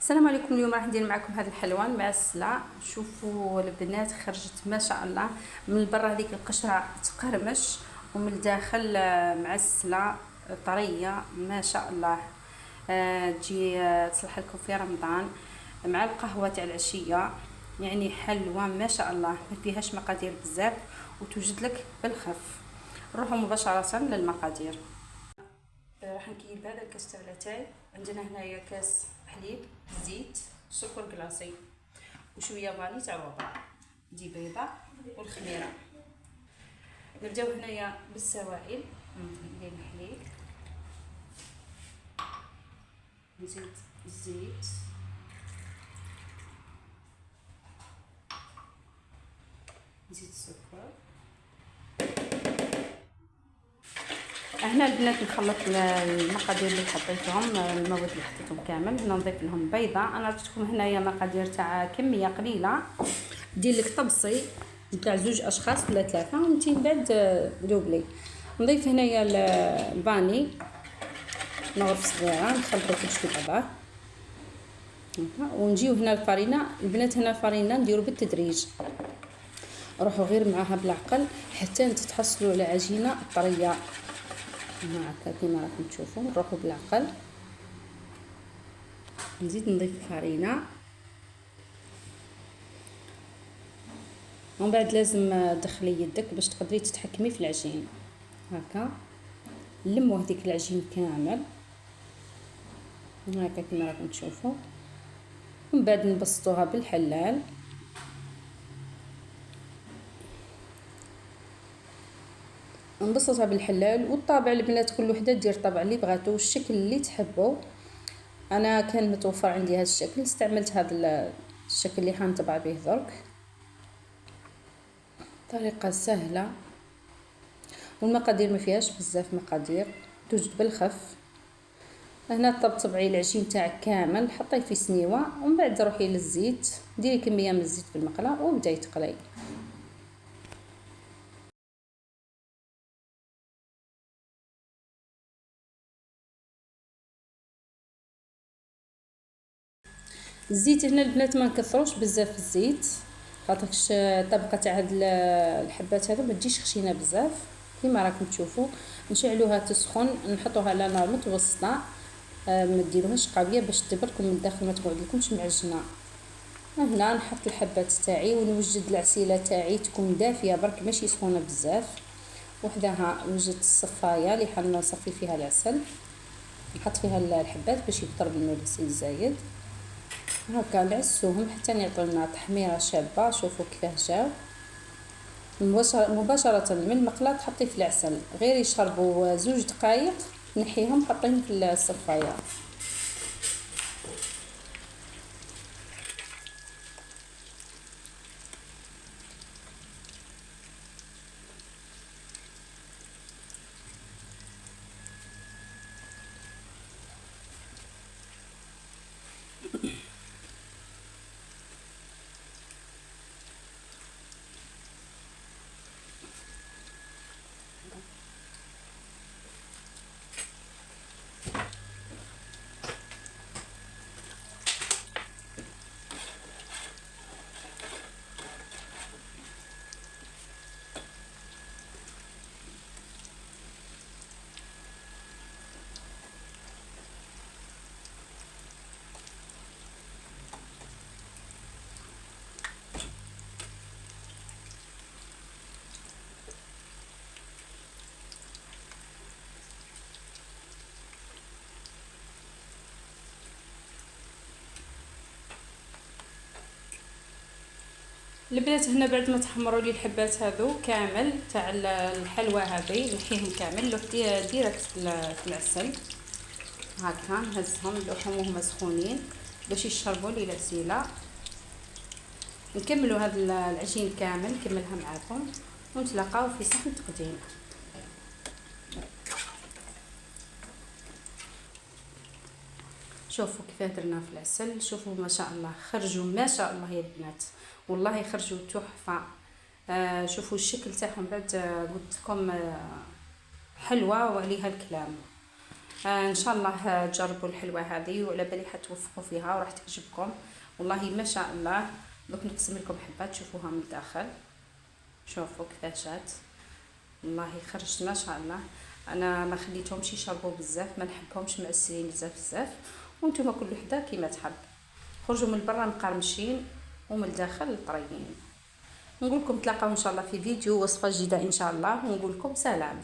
السلام عليكم. اليوم راح ندير معكم هذا الحلوان مع السلع. شوفوا البنات، خرجت ما شاء الله. من البرا هذيك القشره تقرمش، ومن الداخل مع السلع طريه ما شاء الله. تجي تصلح لكم في رمضان مع القهوه تاع العشيه. يعني حلوه ما شاء الله، ما فيهاش مقادير بزاف وتوجد لك بالخف. نروحوا مباشره للمقادير. راح نكيب هذا الكاس تاع لاتاي. عندنا هنايا كاس حليب، زيت، سكر كلاصي، وشويه فاني تاع ربع، دي بيضه والخميره. نبداو هنايا بالسوائل. ندير الحليب، نزيد الزيت، نزيد السكر. هنا البنات نخلط المقادير اللي حطيتهم، المواد اللي حطيتهم كامل. نضيف لهم بيضه. انا عطيتكم هنايا مقادير تاع كميه قليله، دير لك طبسي نتاع 2 اشخاص ولا 3 وانتي من بعد دوبلي. نضيف هنايا الفاني نغرف صغيره، نخلطو كلشي بعضاه. ونجيو هنا الفرينه. البنات هنا الفرينه نديرو بالتدريج، روحوا غير معاها بالعقل حتى تتحصلوا على عجينه طريه هكا كيما راكم تشوفوا. نروحوا بالعقل. نزيد نضيف الفرينه، ومن بعد لازم تدخلي يدك باش تقدري تتحكمي في العجين. هكا نلموا هذيك العجين كامل هكا كيما راكم تشوفوا. ومن بعد نبسطوها بالحلال. نبسطها بالحلال. والطابع البنات كل وحده دير طابع اللي بغاتو والشكل اللي تحبوا. انا كان متوفر عندي هذا الشكل، استعملت هذا الشكل اللي حنطبع به درك. طريقه سهله والمقادير ما فيهاش بزاف مقادير، توجد بالخف. هنا طبعي العجين تاعك كامل، حطيه في سنيوه ومن بعد روحي للزيت، ديري كميه من الزيت في المقله وبداي تقلي. الزيت هنا البنات ما نكثروش بزاف الزيت، خاطرش الطبقه تاع هاد الحبات هذو ما تجيش خشينه بزاف كيما راكم تشوفوا. نشعلوها تسخن، نحطوها على نار متوسطه، ما ديروهاش قويه باش تبركم من الداخل ما تقعد لكمش معجنه. هنا نحط الحبات تاعي ونوجد العسيله تاعي تكون دافيه برك ماشي سخونه بزاف. وحدها وجدت الصفايه اللي حنصفي فيها العسل، نحط فيها الحبات باش يكثر منه العسل الزايد. هكا نعسوهم حتى يعطونا تحميره شابه. شوفوا كيفاه جاو مباشره من المقله. تحطي في العسل غير يشربوا 2 دقائق، نحيهم حطيهم في الصفايه. البنات هنا بعد ما تحمروا لي الحبات هذو كامل تاع الحلوى هذه، نحيهم كامل لو ديريكت في العسل. هكا نهزهم نلوحهم وهما سخونين باش يشربوا لي العسيله. نكملوا هذا العجين كامل، نكملها معكم ونتلاقاو في صحن تقديم. شوفوا كيف درنا في العسل. شوفوا ما شاء الله خرجوا ما شاء الله يا البنات، والله خرجوا تحفه. شوفوا الشكل تاعهم بعد قلت لكم حلوه وعليها الكلام. ان شاء الله تجربوا الحلوه هذه، وعلى بالي حتوفقوا فيها وراح تعجبكم والله ما شاء الله. دوك نقسم لكم حبات تشوفوها من الداخل، شوفوا كيفاش جات والله خرجت ما شاء الله. انا ما خليتهمش يشربوا بزاف، ما نحبهمش معسلين بزاف، وانتم كل وحده كيما تحب. خرجوا من برا مقرمشين ومن الداخل طريين. نقول لكم تلاقاو ان شاء الله في فيديو وصفه جديده ان شاء الله، ونقول لكم سلام.